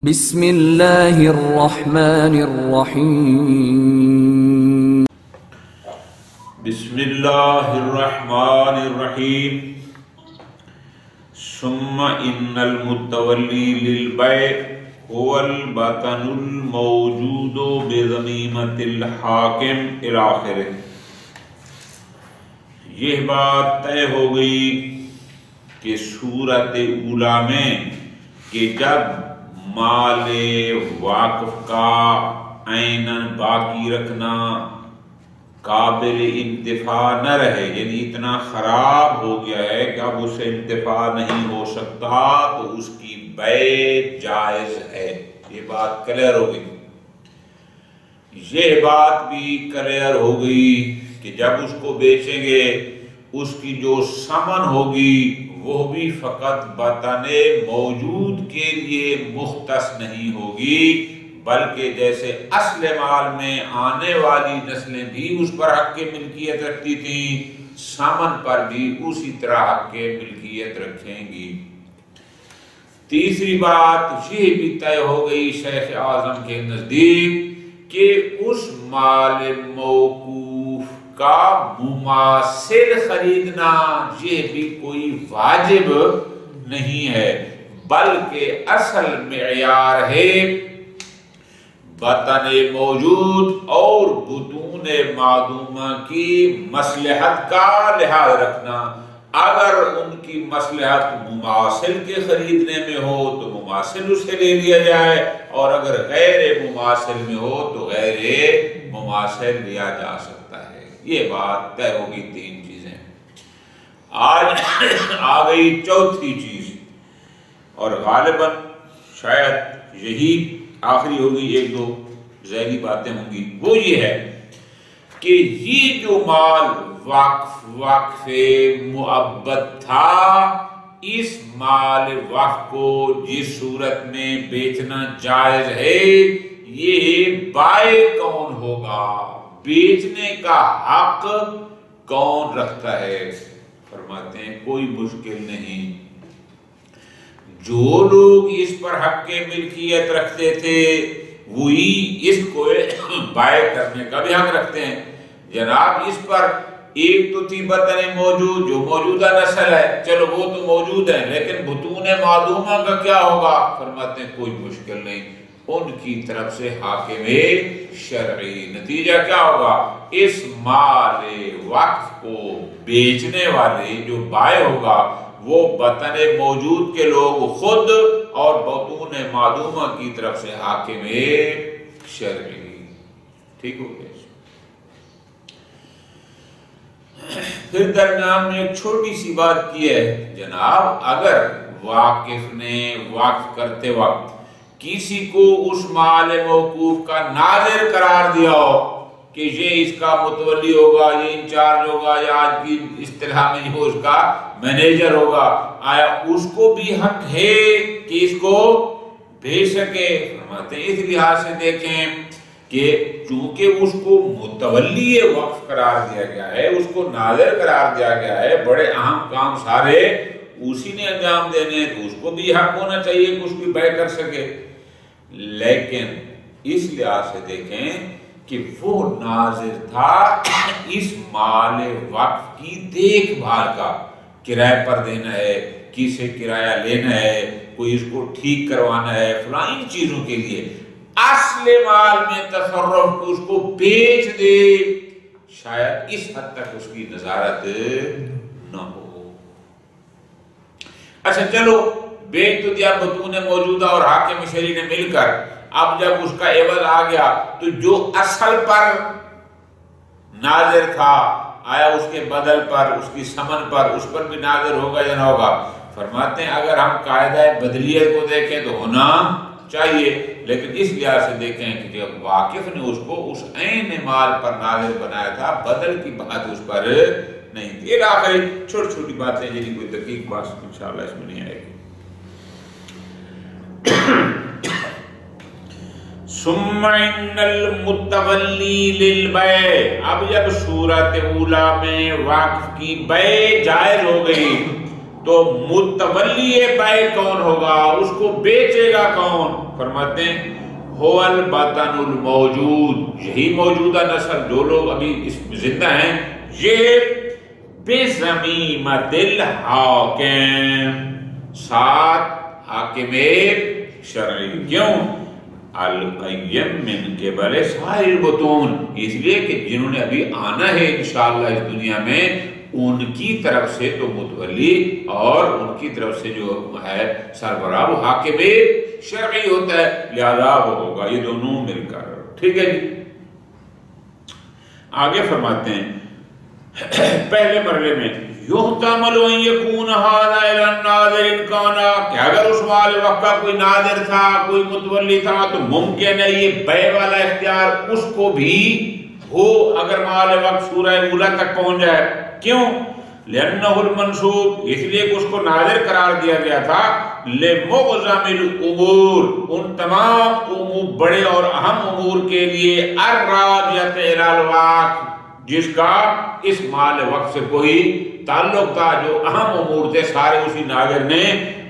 بسم اللہ الرحمن الرحیم بسم اللہ الرحمن الرحیم ثم ان المتولی للبیع هو البطن الموجود بضمیمۃ الحاکم الی آخرہ۔ یہ بات طے ہو گئی کہ صورت اولی میں کہ جب مال واقف کا عیناً باقی رکھنا قابل انتفاع نہ رہے، یعنی اتنا خراب ہو گیا ہے کہ اب اسے انتفاع نہیں ہو سکتا، تو اس کی بیع جائز ہے۔ یہ بات کلیئر ہو گئی۔ یہ بات بھی کلیئر ہو گئی کہ جب اس کو بیچیں گے اس کی جو ثمن ہوگی وہ بھی فقط بطن موجود کے لیے مختص نہیں ہوگی، بلکہ جیسے اصل مال میں آنے والی نسلیں بھی اس پر حق کی ملکیت رکھتی تھیں، ثمن پر بھی اسی طرح حق کی ملکیت رکھیں گی۔ تیسری بات یہ بھی طے ہو گئی شیخ اعظم کے نزدیک کہ اس مال موقوف کا مماثل خریدنا یہ بھی کوئی واجب نہیں ہے، بلکہ اصل معیار ہے بطن موجود اور بطون معدومہ کی مصلحت کا لحاظ رکھنا۔ اگر ان کی مصلحت مماثل کے خریدنے میں ہو تو مماثل اسے لے لیا جائے، اور اگر غیر مماثل میں ہو تو غیر مماثل لیا جا سکتا ہے۔ یہ بات طے ہوگی تین چیزیں۔ آج آ گئی چوتھی چیز، اور غالباً شاید یہی آخری ہوگی، ایک دو ذیلی باتیں ہوں گی۔ وہ یہ ہے کہ یہ جو مال وقف معبد تھا، اس مال وقف کو جس صورت میں بیچنا جائز ہے، یہ بائع کون ہوگا، بیچنے کا حق کون رکھتا ہے؟ فرماتے ہیں کوئی مشکل نہیں، جو لوگ اس پر حق کی ملکیت رکھتے تھے وہی اس کو بائع کرنے کا بھی حق رکھتے ہیں۔ جناب اس پر ایک تو تھی بطن موجود جو موجودہ نسل ہے، چلو وہ تو موجود ہے، لیکن بطون معدومہ کا کیا ہوگا؟ فرماتے ہیں کوئی مشکل نہیں، ان کی طرف سے حاکم شرعی نتیجہ کیا ہوگا؟ اس مال وقف کو بیچنے والے جو بائع ہوگا وہ بطن موجود کے لوگ خود اور بطون معدومہ کی طرف سے حاکم شرعی۔ ٹھیک ہو گیا؟ پھر درمیان میں ایک چھوٹی سی بات کی ہے، جناب اگر واقف نے وقف کرتے وقت کسی کو اس مال موقوف کا ناظر قرار دیا ہو کہ یہ اس کا متولی ہوگا، یہ انچارج ہوگا، یا آج کی اصطلاح میں وہ اس کا مینیجر ہوگا، آیا اس کو بھی حق ہے کہ اس کو بھیج سکے؟ فرماتے ہیں اس لحاظ سے دیکھیں کہ چونکہ اس کو متولی وقف قرار دیا گیا ہے، اس کو ناظر قرار دیا گیا ہے، بڑے اہم کام سارے اسی نے انجام دینے ہیں، تو اس کو بھی حق ہونا چاہیے کہ اس کی بیع کر سکے۔ لیکن اس لحاظ سے دیکھیں کہ وہ ناظر تھا اس مال وقف کی دیکھ بھال کا، کرائے پر دینا ہے، کسے کرایہ لینا ہے، کوئی اس کو ٹھیک کروانا ہے، فلاں ان چیزوں کے لیے۔ اصل مال میں تصرف کو اس کو بیچ دے، شاید اس حد تک اس کی نظارت نہ ہو۔ اچھا چلو بیچ تو دیا بطون موجودہ اور حاکم شرعی نے مل کر، اب جب اس کا عوض آ گیا تو جو اصل پر ناظر تھا، آیا اس کے بدل پر، اس کی ثمن پر، اس پر بھی ناظر ہوگا یا نہ ہوگا؟ فرماتے ہیں اگر ہم قاعدہ بدلیت کو دیکھیں تو ہونا چاہیے، لیکن اس لحاظ سے دیکھیں کہ جب واقف نے اس کو اس عین مال پر ناظر بنایا تھا، بدل کی بات اس پر نہیں تھی۔ ایک آخری چھوٹی چھوٹی باتیں جنہیں کوئی دقیق بات انشاءاللہ اس میں نہیں آئے گی۔ ثم ان المتولی للبیع، اب جب صورت اولی میں وقف کی بیع جائز ہو گئی تو متولی بیع کون ہوگا، اس کو بیچے گا کون؟ فرماتے ہیں هو البطن الموجود، یہی موجودہ نسل جو لوگ ابھی اس زندہ ہیں، یہ بِزَمِیمَةِ الْحَاکِم، ساتھ حاکم شرعی، کیوں؟ القیم من قبل سائر البطون، اس لیے کہ جنہوں نے ابھی آنا ہے انشاءاللہ اس دنیا میں، ان کی طرف سے تو متولی اور ان کی طرف سے جو ہے سربراہ وہ حاکم شرعی ہوتا ہے، لہذا وہ ہوگا یہ دونوں مل کر، ٹھیک ہے جی۔ آگے فرماتے ہیں پہلے مرحلے میں یحتمل ان یکون ھذا الی الناظر ان کان، کہ اگر اس والے وقت کا کوئی ناظر تھا، کوئی متولی تھا، تو ممکن ہے یہ بے والا اختیار اس کو بھی ہو اگر مال وقت سورہ اولیٰ تک پہنچ جائے، کیوں؟ لأنہ المنصوب، اس لیے کہ اس کو ناظر قرار دیا گیا تھا، لمعظم الامور، ان تمام بڑے اور اہم امور کے لیے، الراجعۃ الی الوقت، جس کا اس مال وقت سے کوئی تعلق تھا، جو اہم امور تھے سارے اسی ناظر نے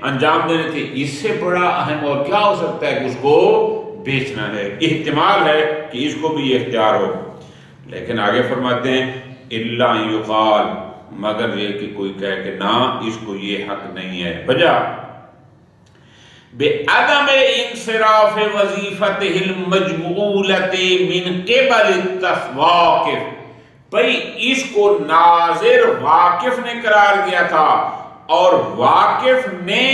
انجام دینے تھے، اس سے بڑا اہم اور کیا ہو سکتا ہے کہ اس کو بیچنا ہے، احتمال ہے کہ اس کو بھی یہ اختیار ہو۔ لیکن آگے فرماتے ہیں الا ان یقال، مگر یہ کہ کوئی کہے کہ نہ اس کو یہ حق نہیں ہے، وجہ بعدم انصراف وظیفته المجبولۃ من قبل الواقف، بھئی اس کو ناظر واقف نے قرار دیا تھا اور واقف نے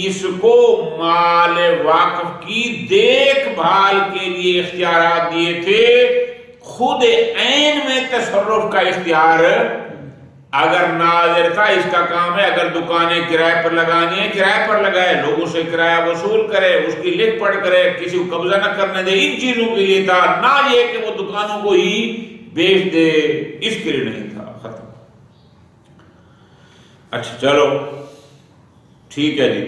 اس کو مال واقف کی دیکھ بھال کے لیے اختیارات دیے تھے، خود عین میں تصرف کا اختیار اگر ناظر تھا، اس کا کام ہے اگر دکانیں کرائے پر لگانی ہیں کرائے پر لگائے، لوگوں سے کرایہ وصول کرے، اس کی لکھ پڑھ کرے، کسی کو قبضہ نہ کرنے دے، ان چیزوں کے لیے تھا، نہ یہ کہ وہ دکانوں کو ہی بیچ دے، اس کے لیے نہیں تھا، ختم۔ اچھا چلو ٹھیک ہے جی،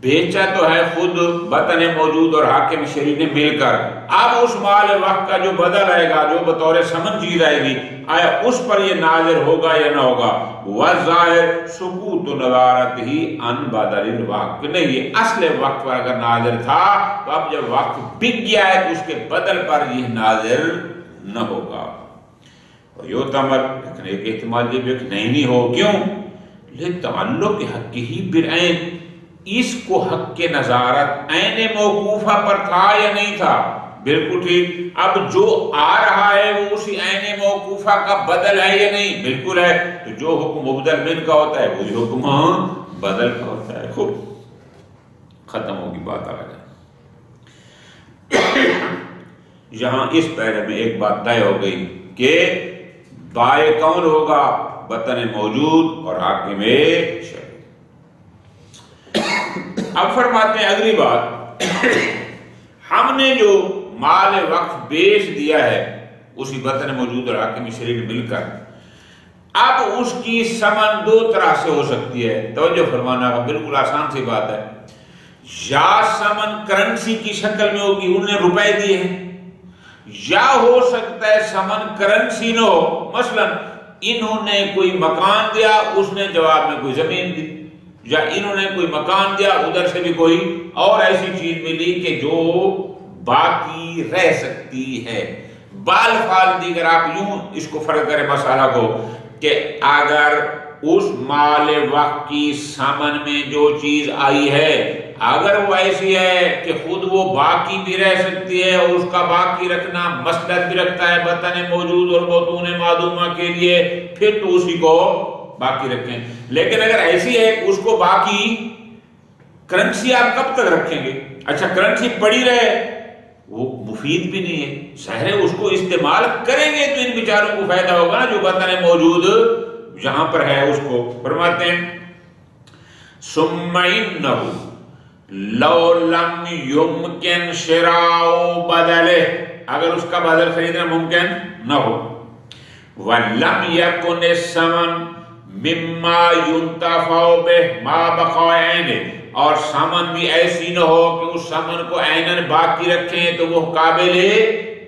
بیچا تو ہے خود بطن موجود اور حاکم شرعی نے مل کر، اب اس مال وقت کا جو بدل آئے گا، جو بطور ثمن چیز آئے گی، آیا اس پر یہ ناظر ہوگا یا نہ ہوگا؟ والظاہر سقوط نظارت ہی ان بدل الوقت، نہیں یہ اصل وقت پر اگر ناظر تھا تو اب جب وقت بک گیا ہے تو اس کے بدل پر یہ ناظر نہ ہوگا۔ یعتمد، لیکن ایک احتمال یہ بھی کہ نہیں ہو، کیوں؟ لتعلق حق ہی بالعین، اس کو حق کے نظارت عین موقوفہ پر تھا یا نہیں تھا؟ بالکل ٹھیک، اب جو آ رہا ہے وہ اسی عین موقوفہ کا بدل ہے یا نہیں؟ بالکل ہے، تو جو حکم مبدل من کا ہوتا ہے وہی حکم بدل کا ہوتا ہے، خوب ختم ہوگی بات آ جائے۔ یہاں اس پیرے میں ایک بات طے ہو گئی کہ بائع کون ہوگا؟ بطن موجود اور حاکم شرعی۔ اب فرماتے ہیں اگلی بات، ہم نے جو مال وقف بیچ دیا ہے اسی بطن موجود اور حاکم شرعی مل کر، اب اس کی ثمن دو طرح سے ہو سکتی ہے، توجہ فرمانا، بالکل آسان سی بات ہے، یا ثمن کرنسی کی شکل میں ہوگی، انہوں نے روپے دیے ہیں، یا ہو سکتا ہے ثمن کرنسی نہ ہو، مثلا انہوں نے کوئی مکان دیا، اس نے جواب میں کوئی زمین دی، یا انہوں نے کوئی مکان دیا، ادھر سے بھی کوئی اور ایسی چیز ملی کہ جو باقی رہ سکتی ہے۔ بالفعل دیگر آپ یوں اس کو فرق کریں مسئلہ کو کہ اگر اس مال وقت کی ثمن میں جو چیز آئی ہے اگر وہ ایسی ہے کہ خود وہ باقی بھی رہ سکتی ہے اور اس کا باقی رکھنا مصلحت بھی رکھتا ہے بطن موجود اور بطون معدومہ کے لیے، پھر تو اسی کو باقی رکھیں، لیکن اگر ایسی ہے کہ اس کو باقی کرنسی آپ کب تک رکھیں گے؟ اچھا کرنسی پڑی رہے وہ مفید بھی نہیں ہے، ظاہر ہے اس کو استعمال کریں گے تو ان بیچاروں کو فائدہ ہوگا جو بطن موجود یہاں پر ہے اس کو۔ فرماتے ہیں ثم انہ لو لم یمکن شراء بدلہ، اگر اس کا بدل خریدنا ممکن نہ ہو، ولم یکن الثمن مما ينتفع به ما بقاء عینہ، اور ثمن بھی ایسی نہ ہو کہ اس ثمن کو عیناً باقی رکھیں تو وہ قابل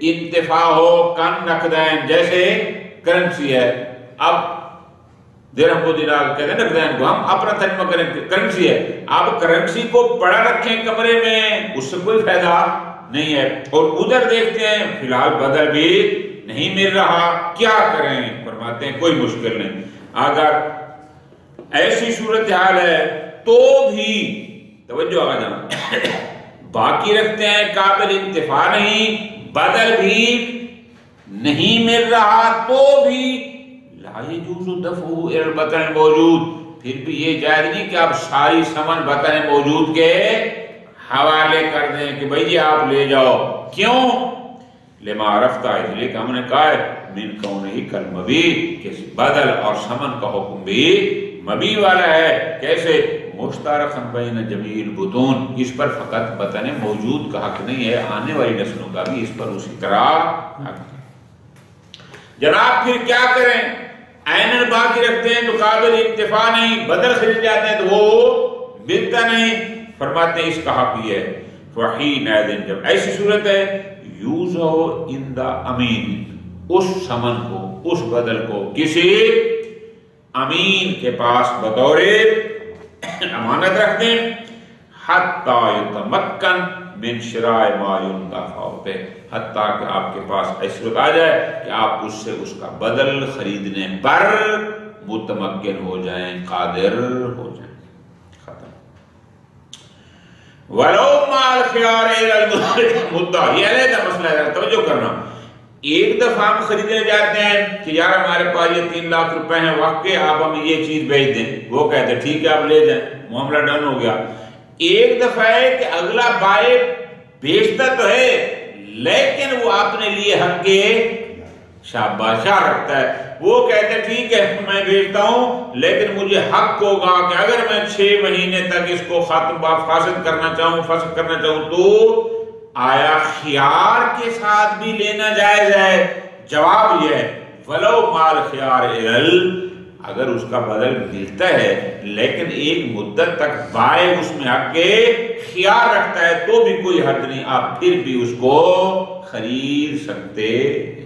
انتفاع ہو، کن نقدین، جیسے کرنسی ہے۔ اب درہم کو دینار کہتے ہیں نا، کو ہم اپنا ترجمہ کریں کرنسی ہے، آپ کرنسی کو پڑا رکھیں کمرے میں، اس سے کوئی فائدہ نہیں ہے۔ اور ادھر دیکھتے ہیں فی الحال بدل بھی نہیں مل رہا، کیا کریں؟ فرماتے ہیں کوئی مشکل نہیں، اگر ایسی صورتحال ہے تو بھی توجہ آ جانا باقی رکھتے ہیں، قابل انتفاع نہیں، بدل بھی نہیں مل رہا تو بھی لا یجوز دفعہ الی البطن موجود، پھر بھی یہ جائز نہیں کہ آپ ساری سمن بطن موجود کے حوالے کر دیں کہ بھئی جی آپ لے جاؤ۔ کیوں؟ لما عرفتہ، اس لیے کہ ہم نے کہا ہے من کونہی کالمبی، کہ بدل اور سمن کا حکم بھی مبی والا ہے۔ کیسے؟ مشترکاً بین جمیع البطون، اس پر فقط بطن موجود کا حق نہیں ہے، آنے والی نسلوں کا بھی اس پر اسی طرح حق ہے۔ جناب پھر کیا کریں؟ عیناً باقی رکھتے ہیں تو قابل انتفاع نہیں، بدل خرید جاتے ہیں تو وہ ملتا نہیں۔ فرماتے ہیں اس کا حق یہ ہے فحینئذ، جب ایسی صورت ہے یوزع عند امین، اس سمن کو، اس بدل کو کسی امین کے پاس بطور امانت رکھ دیں، حتی یتمکن من شراء ما ينتفع بہ، حتیٰ کہ آپ کے پاس ایسی صورت آ جائے کہ آپ اس سے اس کا بدل خریدنے پر متمکن ہو جائیں، قادر ہو جائیں۔ ختم۔ وَلَوْ مَعَ الْخِيَارِ إِلَى الْمُدَّعِ، یہ علیحدہ مسئلہ ہے، توجہ کرنا۔ ایک دفعہ ہم خریدنے جاتے ہیں کہ یار ہمارے پاس یہ 3 لاکھ روپے ہیں وقت کے، آپ ہمیں یہ چیز بھیج دیں، وہ کہتے ہیں ٹھیک ہے آپ لے جائیں، معاملہ ڈن ہو گیا۔ ایک دفعہ ہے کہ اگلا بائے بیچتا تو ہے لیکن وہ اپنے لیے حق کے شاباشا رکھتا ہے، وہ کہتے ہیں ٹھیک ہے میں بیچتا ہوں لیکن مجھے حق ہوگا کہ اگر میں 6 مہینے تک اس کو فاسد کرنا چاہوں تو آیا خیار کے ساتھ بھی لینا جائز ہے؟ جواب یہ ہے ولو مال خیار اگر اس کا بدل ملتا ہے لیکن ایک مدت تک بائع اس میں حق کے خیار رکھتا ہے تو بھی کوئی حد نہیں، آپ پھر بھی اس کو خرید سکتے ہیں۔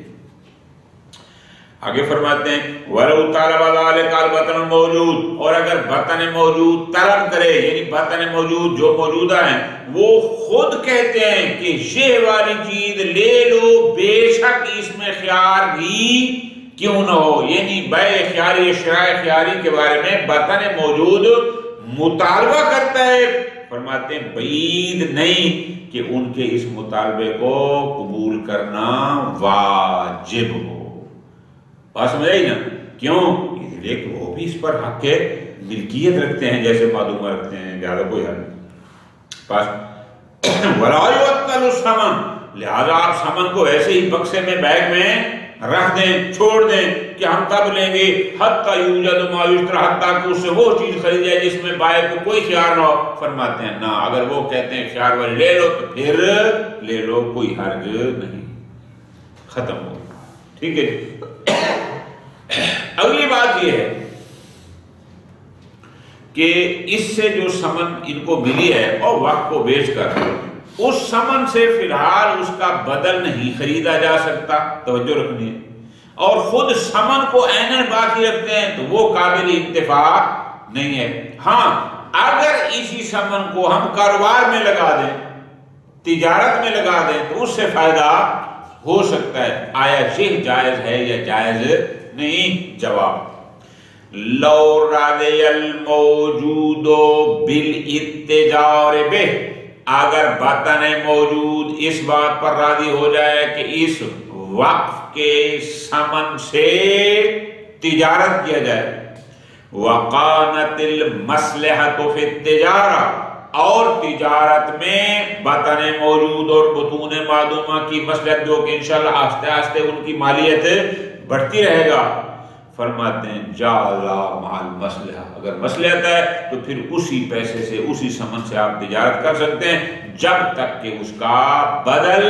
آگے فرماتے ہیں وَلَوْ طَلَبَ ذَلِكَ الْبَطْنُ موجود، اور اگر بطن موجود طلب کرے، یعنی بطن موجود جو موجودہ ہیں وہ خود کہتے ہیں کہ یہ والی چیز لے لو بے شک اس میں خیار بھی کیوں نہ ہو، یعنی بیع خیاری شراء خیاری کے بارے میں بطن موجود مطالبہ کرتا ہے، فرماتے ہیں بعید نہیں کہ ان کے اس مطالبے کو قبول کرنا واجب ہو۔ بات سمجھ آئی نا؟ کیوں؟ اس لیے کہ وہ بھی اس پر حق کے ملکیت رکھتے ہیں جیسے معدومہ رکھتے ہیں، لہذا کوئی حل نہیں۔ وَلَا يُعَطَّلُ الثَّمَنُ، لہذا آپ سمن کو ایسے ہی بکسے میں بیگ میں رکھ دیں، چھوڑ دیں کہ ہم تب لیں گے حَتَّى يُوجَدُ مَا يُشْتَرَى، حتیٰ کہ اس سے وہ چیز خرید جائے جس میں بائع کو کوئی خیار نہ ہو۔ فرماتے ہیں نہ، اگر وہ کہتے ہیں خیار والی لے لو تو پھر لے لو، کوئی حرج نہیں، ختم ہو۔ ٹھیک ہے؟ اگلی بات یہ ہے کہ اس سے جو سمن ان کو ملی ہے اور وقت کو بیچ کر اس سمن سے فی الحال اس کا بدل نہیں خریدا جا سکتا، توجہ رکھنی ہے، اور خود سمن کو عیناً باقی رکھتے ہیں تو وہ قابل انتفاع نہیں ہے۔ ہاں اگر اسی سمن کو ہم کاروبار میں لگا دیں، تجارت میں لگا دیں تو اس سے فائدہ ہو سکتا ہے۔ آیا یہ جائز ہے یا جائز نہیں؟ جواب لو راضی الموجود بالاتجار بہ، اگر بطن موجود اس بات پر راضی ہو جائے کہ اس وقف کے ثمن سے تجارت کیا جائے، وقانت المصلحۃ فی التجارہ، اور تجارت میں بطن موجود اور بطون معدومہ کی مصلحت جو کہ انشاءاللہ آہستہ آہستہ ان کی مالیت بڑھتی رہے گا، فرماتے ہیں جالا مع المصلحہ، اگر مصلحت ہے تو پھر اسی پیسے سے اسی سمن سے آپ تجارت کر سکتے ہیں جب تک کہ اس کا بدل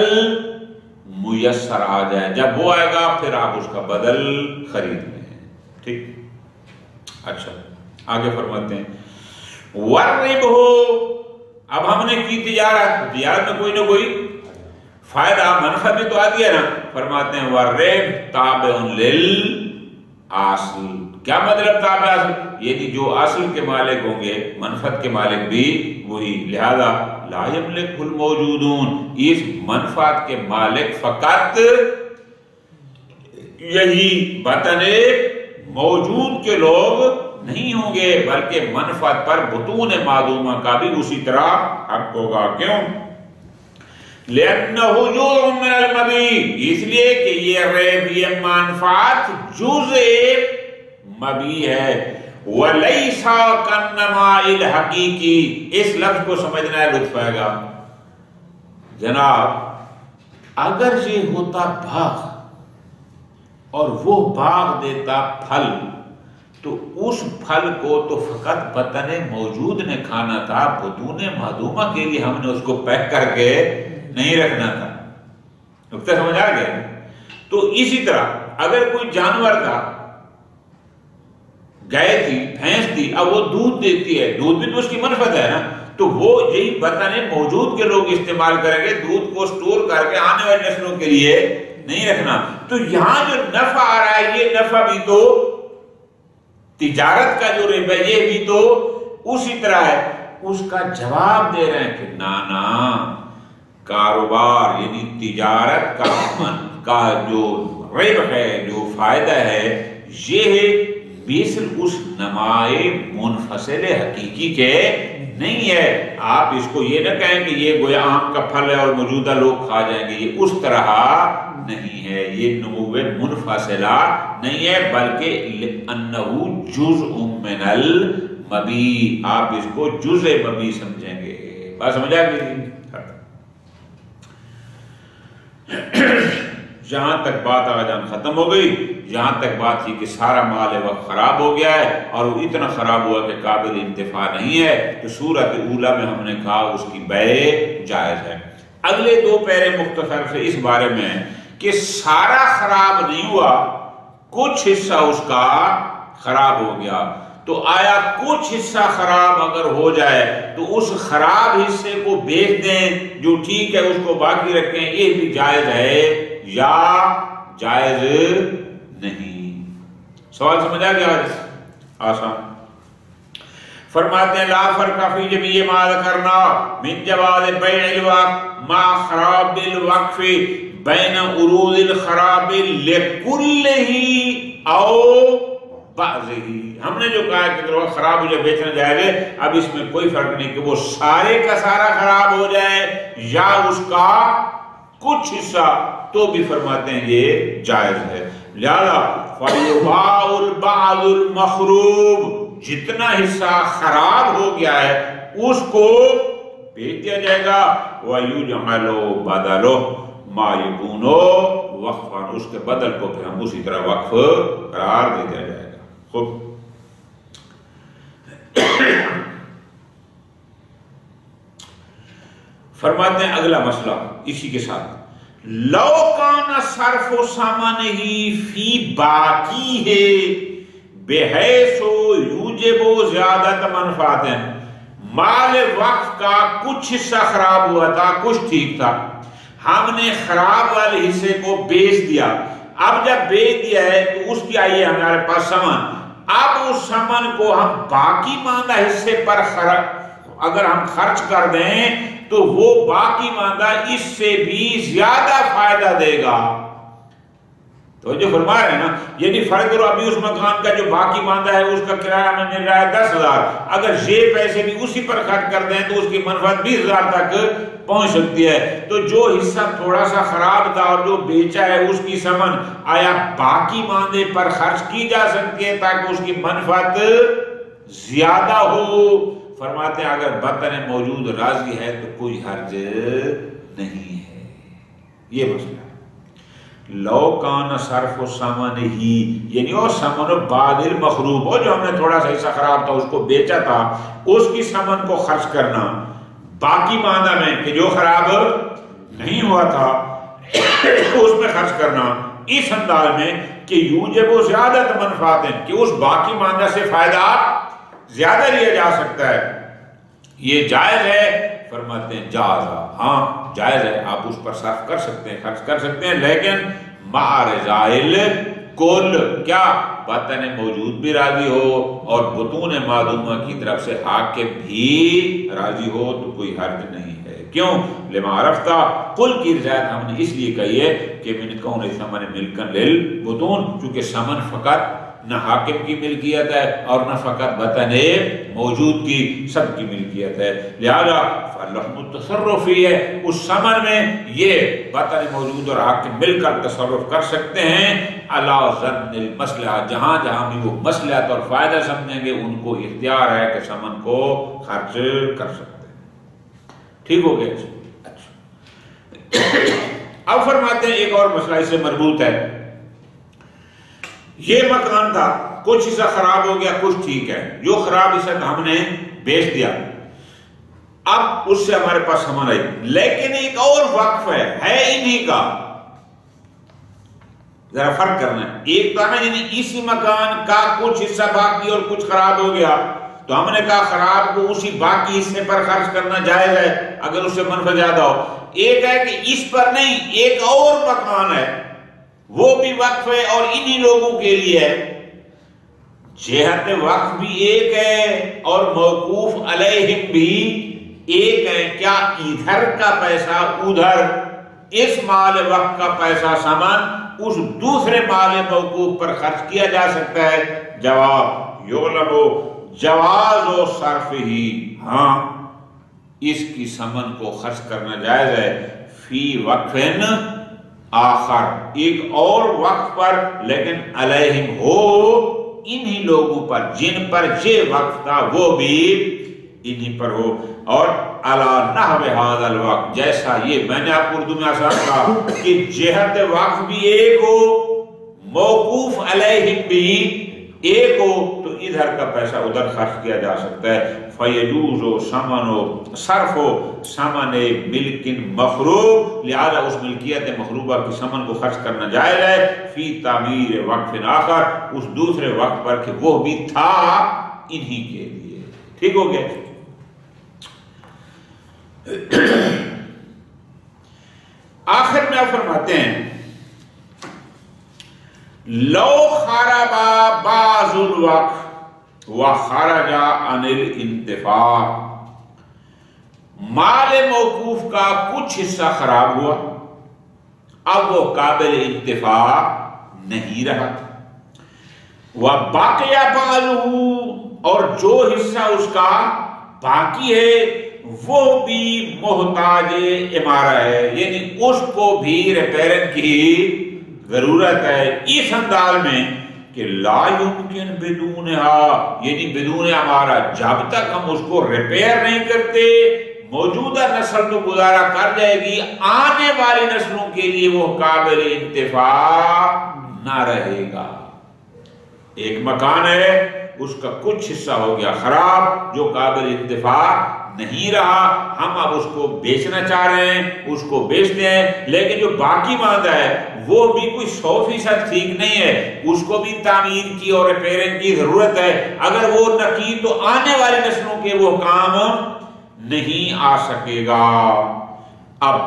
میسر آ جائے، جب وہ آئے گا پھر آپ اس کا بدل خرید لیں۔ ٹھیک؟ اچھا آگے فرماتے ہیں وَالرِّبْحُ، اب ہم نے کی تجارت میں کوئی نہ کوئی فائدہ منفع بھی تو آ گیا نا، فرماتے ہیں وَالرِّبْحُ تَابِعٌ لِلْأَصْلِ، کیا مطلب تابع اصل؟ یعنی جو اصل کے مالک ہوں گے منفعت کے مالک بھی وہی، لہذا لا یملک الموجودون، اس منفعت کے مالک فقط یہی بطن موجود کے لوگ نہیں ہوں گے، بلکہ منفعت پر بطون معدومہ کا بھی اسی طرح حق ہوگا۔ کیوں؟ لِأَنَّهُ جُزْءٌ مِّنَ الْمَبِيعِ، اس لیے کہ یہ ریب، یہ منفعت جزء مبیع ہے۔ وَلَيْسَ كَالنَّمَاءِ الْحَقِيقِ، اس لفظ کو سمجھنا ہے، لطف آئے گا۔ جناب اگر یہ ہوتا باغ اور وہ باغ دیتا پھل، تو اس پھل کو تو فقط بطن موجود نے کھانا تھا، بطون معدومہ کے لیے ہم نے اس کو پیک کر کے نہیں رکھنا تھا۔ نقطہ سمجھ آ گیا؟ تو اسی طرح اگر کوئی جانور تھا، گائے تھی، بھینس تھی، اب وہ دودھ دیتی ہے، دودھ بھی تو اس کی منفعت ہے نا، تو وہ یہی بطن موجود کے لوگ استعمال کریں گے، دودھ کو سٹور کر کے آنے والی نسلوں کے لیے نہیں رکھنا۔ تو یہاں جو نفع آ رہا ہے، یہ نفع بھی تو تجارت کا جو ربا ہے، یہ بھی تو اسی طرح ہے۔ اس کا جواب دے رہے ہیں کہ نا کاروبار یعنی تجارت کا جو ربح ہے، جو فائدہ ہے، یہ مثل اس نمائے منفصل حقیقی کے نہیں ہے۔ آپ اس کو یہ نہ کہیں کہ یہ گویا آم کا پھل ہے اور موجودہ لوگ کھا جائیں گے، یہ اس طرح نہیں ہے، یہ نمو منفصلہ نہیں ہے، بلکہ انہو جزء من المبیع، آپ اس کو جزء مبیع سمجھیں گے۔ بات سمجھا گئی؟ جہاں تک بات آگا جان ختم ہو گئی، جہاں تک بات تھی کہ سارا مال وقت خراب ہو گیا ہے اور وہ اتنا خراب ہوا کہ قابل انتفاع نہیں ہے، تو سورۃ اولیٰ میں ہم نے کہا اس کی بیع جائز ہے۔ اگلے دو پیرے مختصر سے اس بارے میں کہ سارا خراب نہیں ہوا، کچھ حصہ اس کا خراب ہو گیا، تو آیا کچھ حصہ خراب اگر ہو جائے تو اس خراب حصے کو بیچ دیں، جو ٹھیک ہے اس کو باقی رکھیں، یہ بھی جائز ہے یا جائز نہیں؟ سوال سمجھا گیا؟ آسان۔ فرماتے ہیں لا فرق فی جمیع ما ذکرنا من جواز بیع الوقف ما خراب الوقف بین عروض الخراب لکلہ او بعضہ۔ ہم نے جو کہا کہ اگر خراب ہو جائے بیچنا جائے گا، اب اس میں کوئی فرق نہیں کہ وہ سارے کا سارا خراب ہو جائے یا اس کا کچھ حصہ، تو بھی فرماتے ہیں یہ جائز ہے۔ لہذا فَيُبَاعُ الْبَعْضُ الْمَخْرُوبُ، جتنا حصہ خراب ہو گیا ہے اس کو بیچ دیا جائے گا، وَيُجْعَلُ بَدَلُهُ مَا يَكُونُ وَقْفًا، اس کے بدل کو پھر ہم اسی طرح وقف قرار دے دیا جائے گا۔ خوب، فرماتے ہیں اگلا مسئلہ اسی کے ساتھ، لو کان صرف ثمنہ فی باقیہ بحیث یوجب زیادت منفعت، مال وقف کا کچھ حصہ خراب ہوا تھا، کچھ ٹھیک تھا، ہم نے خراب والے حصے کو بیچ دیا، اب جب بیچ دیا ہے تو اس کی آئیے ہمارے پاس سمن، اب اس سمن کو ہم باقی ماندہ حصے پر اگر ہم خرچ کر دیں تو وہ باقی ماندہ اس سے بھی زیادہ فائدہ دے گا۔ تو جو فرما رہے ہیں نا، یعنی فرض کرو ابھی اس مکان کا جو باقی ماندہ ہے اس کا کرایہ ہمیں مل رہا ہے 10,000، اگر یہ پیسے بھی اسی پر خرچ کر دیں تو اس کی منفعت 20,000 تک پہنچ سکتی ہے۔ تو جو حصہ تھوڑا سا خراب تھا اور جو بیچا ہے اس کی ثمن آیا باقی ماندے پر خرچ کی جا سکتی ہے تاکہ اس کی منفعت زیادہ ہو۔ فرماتے ہیں اگر بطن موجود راضی ہے تو کوئی حرج نہیں ہے۔ یہ مسئلہ لو کان صرف ثمنہ، یعنی وہ ثمن بعد المخروب ہو، جو ہم نے تھوڑا سا حصہ خراب تھا اس کو بیچا تھا، اس کی ثمن کو خرچ کرنا باقی ماندہ میں کہ جو خراب نہیں ہوا تھا اس میں خرچ کرنا اس انداز میں کہ یوجب زیادت منفعت، کہ اس باقی ماندہ سے فائدہ زیادہ لیا جا سکتا ہے، یہ جائز ہے۔ فرماتے ہیں جائز، ہاں جائز ہے، آپ اس پر صرف کر سکتے ہیں، خرچ کر سکتے ہیں، لیکن مع رضائل کل کیا بطن موجود بھی راضی ہو اور بطون معدومہ کی طرف سے حاکم بھی راضی ہو تو کوئی حرج نہیں ہے. کیوں؟ لما عرفتہ کل کی رضایت ہم نے اس لیے کہی ہے کہ من کون ثمن ملکن للبطون، چونکہ ثمن فقط نہ حاکم کی ملکیت ہے اور نہ فقط بطن موجود کی، سب کی ملکیت ہے. لہذا فاللحم التصرف ہی ہے اس ثمن میں یہ بطن موجود اور حاکم مل کر تصرف کر سکتے ہیں. علی ظن المصلحہ، جہاں جہاں بھی وہ مصلحت اور فائدہ سمجھیں گے ان کو اختیار ہے کہ ثمن کو خرچ کر سکتے ہیں. ٹھیک ہو گیا؟ اچھا، اب فرماتے ہیں ایک اور مسئلہ اس سے مربوط ہے. یہ مکان تھا، کچھ حصہ خراب ہو گیا، کچھ ٹھیک ہے. جو خراب حصہ ہم نے بیچ دیا، اب اس سے ہمارے پاس سامان آئی، لیکن ایک اور وقف ہے انہی کا. ذرا فرق کرنا ہے. ایک تو نا یعنی اسی مکان کا کچھ حصہ باقی اور کچھ خراب ہو گیا تو ہم نے کہا خراب کو اسی باقی حصے پر خرچ کرنا جائز ہے اگر اس سے منفع زیادہ ہو. ایک ہے کہ اس پر نہیں، ایک اور مکان ہے وہ بھی وقف ہے اور انہی لوگوں کے لیے ہے. جہت وقف بھی ایک ہے اور موقوف علیہم بھی ایک ہے. کیا ادھر کا پیسہ ادھر، اس مال وقف کا پیسہ سامان اس دوسرے مال موقوف پر خرچ کیا جا سکتا ہے؟ جواب یعلم جواز و صرف ہی، ہاں اس کی سمن کو خرچ کرنا جائز ہے. فی وقف آخر، ایک اور وقف پر، لیکن علیہم ہو انہی لوگوں پر جن پر یہ وقف تھا وہ بھی انہی پر ہو. اور علی نحو ھذا الوقف، جیسا یہ میں نے آپ کو اردو میں آسان کہا کہ جہت وقف بھی ایک ہو، موقوف علیہم بھی ایک ہو، تو ادھر کا پیسہ ادھر خرچ کیا جا سکتا ہے. فیجوز ثمن صرف ثمن ملک مخروب، لہذا اس ملکیت مخروبہ کی ثمن کو خرچ کرنا جائز ہے. فی تعمیر وقف آخر، اس دوسرے وقت پر کہ وہ بھی تھا انہی کے لیے. ٹھیک ہو گیا؟ آخر میں فرماتے ہیں لو خرب بعض الوقف وخرج عن الانتفاع، مال موقوف کا کچھ حصہ خراب ہوا، اب وہ قابل انتفاع نہیں رہا. وبقي بعضه، اور جو حصہ اس کا باقی ہے وہ بھی محتاج عمارہ ہے، یعنی اس کو بھی ریپیرنگ کی ضرورت ہے. اس انداز میں کہ لا یمکن بدونہا، یعنی بدون عمارہ، جب تک ہم اس کو ریپیئر نہیں کرتے موجودہ نسل تو گزارا کر جائے گی، آنے والی نسلوں کے لیے وہ قابل انتفاع نہ رہے گا. ایک مکان ہے، اس کا کچھ حصہ ہو گیا خراب جو قابل انتفاع نہیں رہا، ہم اب اس کو بیچنا چاہ رہے ہیں، اس کو بیچتے ہیں، لیکن جو باقی ماندہ ہے وہ بھی کوئی 100% ٹھیک نہیں ہے، اس کو بھی تعمیر کی اور ریپیرنگ کی ضرورت ہے. اگر وہ نہ کی تو آنے والی نسلوں کے وہ کام نہیں آ سکے گا. اب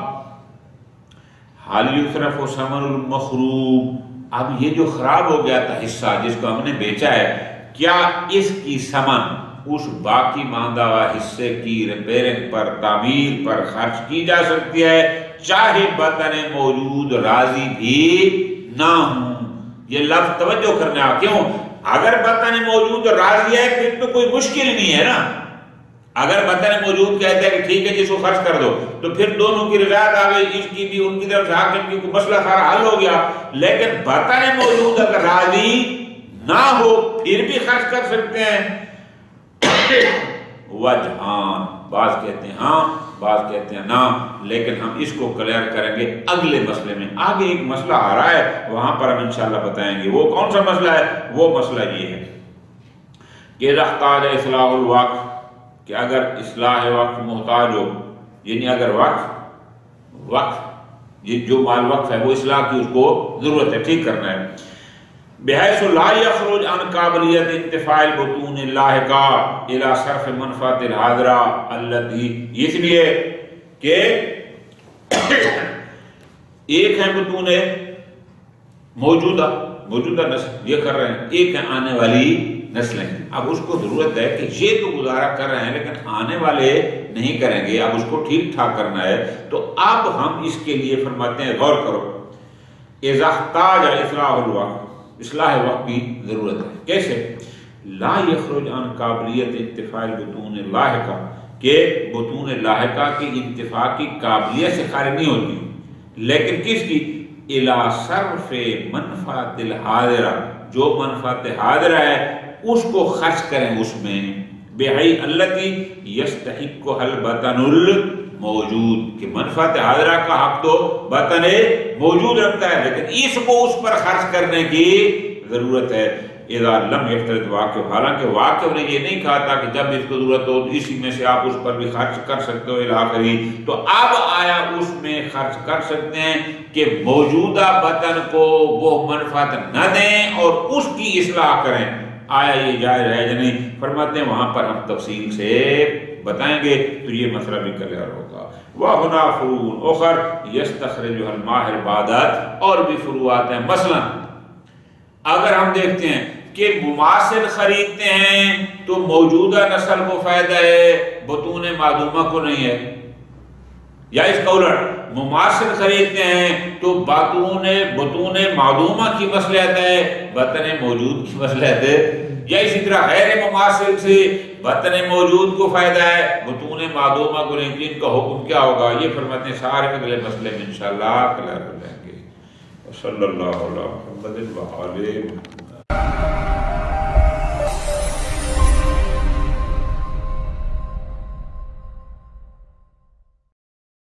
حال یصرف و ثمن المخروب، اب یہ جو خراب ہو گیا تھا حصہ جس کو ہم نے بیچا ہے، کیا اس کی ثمن اس باقی ماندہ حصے کی ریپیرنگ پر، تعمیر پر خرچ کی جا سکتی ہے چاہے بطن موجود راضی بھی نہ ہوں؟ یہ لفظ توجہ کرنا. کیوں؟ اگر بطن موجود راضی ہے پھر تو کوئی مشکل نہیں ہے نا. اگر بطن موجود کہتے ہیں کہ ٹھیک ہے جس کو خرچ کر دو تو پھر دونوں کی رضایت آ گئی، اس کی بھی ان کی طرف سے حاکم کی، مسئلہ سارا حل ہو گیا. لیکن بطن موجود اگر راضی نہ ہو پھر بھی خرچ کر سکتے ہیں. وجہان، بعض کہتے ہیں ہاں، بعض کہتے ہیں نہ، لیکن ہم اس کو کلیئر کریں گے اگلے مسئلے میں. آگے ایک مسئلہ آ رہا ہے، وہاں پر ہم انشاءاللہ بتائیں گے. وہ کون سا مسئلہ ہے؟ وہ مسئلہ یہ ہے کہ اذا احتاج اصلاح الوقف، کہ اگر اصلاح وقف محتاج ہو، یعنی اگر وقف یہ جو مال وقف ہے وہ اصلاح کی اس کو ضرورت ہے، ٹھیک کرنا ہے. بحیث لا یخرج عن قابلیت انتفاع البطون اللاحقہ الى صرف منفعت الحاضرہ التي، اس لیے کہ ایک ہے بطون موجودہ موجودہ نسل یہ کر رہے ہیں، ایک ہے آنے والی نسلیں۔ اب اس کو ضرورت ہے کہ یہ تو گزارا کر رہے ہیں لیکن آنے والے نہیں کریں گے، اب اس کو ٹھیک ٹھاک کرنا ہے۔ تو اب ہم اس کے لیے فرماتے ہیں غور کرو، اذا احتاج اصلاح الوقت، اصلاح وقت کی ضرورت ہے۔ کیسے؟ لا یخرج عن قابلیت انتفاع البطون اللاحقہ، کہ بطون لاحقہ کی انتفاع کی قابلیت سے خارج نہیں ہوتی، لیکن کس کی؟ الی صرف منفعت الحاضرہ، جو منفعت حاضرہ ہے اس کو خرچ کریں اس میں، بحی التی یستحق البطن الموجود، کہ منفعت حاضرہ کا حق تو بطن موجود رکھتا ہے لیکن اس کو اس پر خرچ کرنے کی ضرورت ہے۔ اذا لم یفترض واقع، حالانکہ واقع نے یہ نہیں کہا تھا کہ جب اس کو ضرورت ہو اسی میں سے آپ اس پر بھی خرچ کر سکتے ہو الاخری، تو اب آیا اس میں خرچ کر سکتے ہیں کہ موجودہ بطن کو وہ منفعت نہ دیں اور اس کی اصلاح کریں، آیا یہ جائز ہے یا نہیں؟ فرماتے ہیں وہاں پر ہم تفصیل سے بتائیں گے تو یہ مسئلہ بھی کلیئر ہوگا۔ وَهُنَا فُرُوعٌ أُخَرَ يَسْتَخْرِجُهَا الْمَاهِرُ بَعْدَ، اور بھی فروعات ہیں۔ مثلا اگر ہم دیکھتے ہیں کہ مماثل خریدتے ہیں تو موجودہ نسل کو فائدہ ہے، بطون معدومہ کو نہیں ہے، یا اس کا الٹ مماثل خریدتے ہیں تو بطون معدومہ کی مصلحت ہے، بطن موجود کی مصلحت ہے، یا اسی طرح غیر مماثل سے بطن موجود کو فائدہ ہے، بطون معدومہ کو نہیں، ان کا حکم کیا ہوگا؟ یہ فرماتے ہیں سارے اگلے مسئلے میں انشاءاللہ کلیئر کر لیں گے۔ صلی اللہ علیہ وسلم۔